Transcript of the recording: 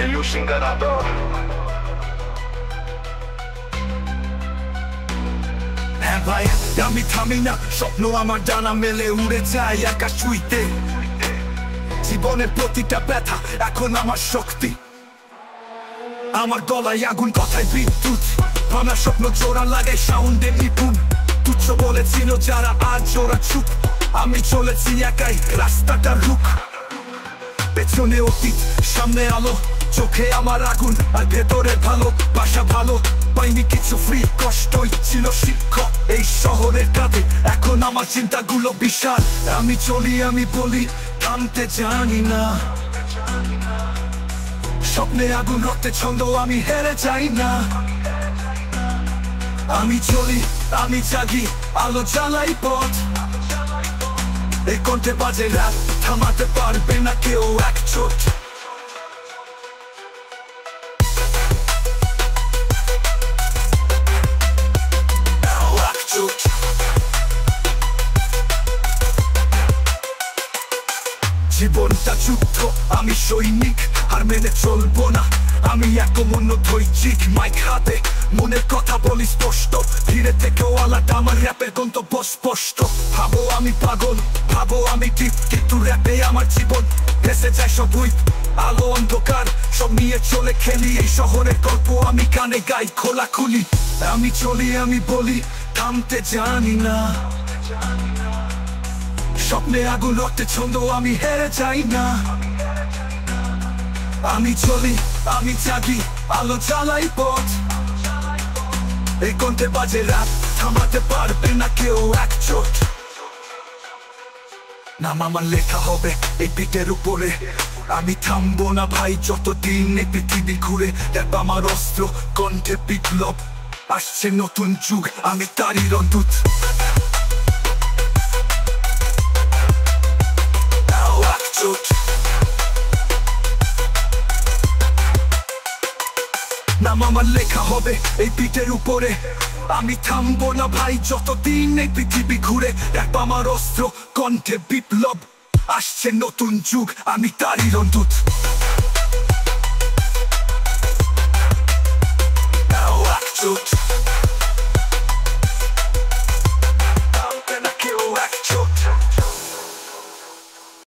ilusión ganador. হ্যাঁ ভাই, আমি থামি না, স্বপ্ন আমার ডানা মেলে উড়ে যায় আকাশ ছুঁইতে। জীবনের প্রতিটা ব্যথা এখন আমার শক্তি, আমার গলায় আগুন, কথায় বিদ্যুৎ। আমার স্বপ্ন জোড়া লাগে সাউন্ডে নিপুণ। তুচ্ছ বলেছিল যারা, আজ ওরা চুপ। আমি চলেছি একাই, রাস্তাটা রুখ। পেছনে অতীত, সামনে আলো, চোখে আমার আগুন, আর ভেতরে ভালো বাসা। ভালো পাইনি কিছু ফ্রি, কষ্টই ছিল শিক্ষক এই শহরের কাঁধে। এখন আমার চিন্তাগুলো বিশাল। আমি চলি, আমি বলি, থামতে জানি না। স্বপ্নে আগুন, রক্তে ছন্দ, আমি হেরে যাই না। আমি চলি, আমি জাগি, আলো জ্বালাই পথ। এই কণ্ঠে বাজে রাত, থামাতে পারবে না কেউ এক চোট। জীবনটা যুদ্ধ, আমি সৈনিক, আর মেনে চলবো না। আমি এক মন্য ধৈর্যিক, মাইক হাতে মনের কথা বলি স্পষ্ট। ধীরে থেকেও আলাদা, আমার র্যাপের গন্তব্য স্পষ্ট। ভাবো আমি পাগল, ভাবো আমি টিপ, কিন্তু র্যাপে আমার জীবন ভেসে যায় সব উইপ। আলো অন্ধকার সব নিয়ে চলে খেলি, এই শহরের গল্প আমি গানে গাই খোলাখুলি। আমি চলি, আমি বলি, থামতে জানি না। স্বপ্নে আগুন, রক্তে ছন্দ, আমি হেরে যাই না। আমি চলি, আমি জাগি, আলো জ্বালাই পথ। এই কণ্ঠে বাজে রাত, থামাতে পারবে না কেউ এক চোট। নাম আমার লেখা হবে এই পিঠের উপরে। আমি থামবো না ভাই, যতদিন এই পৃথিবী ঘুরে। দেখ আমার অস্ত্র, কণ্ঠে বিপ্লব। আসছে নতুন যুগ, আমি তারই রদূত। নাম আমার লেখা হবে এই পিঠের উপরে। আমি থামবো না ভাই, যতদিন এই পৃথিবী ঘুরে। দেখ আমার অস্ত্র, কণ্ঠে বিপ্লব। আসছে নতুন যুগ, আমি তারই রদূত।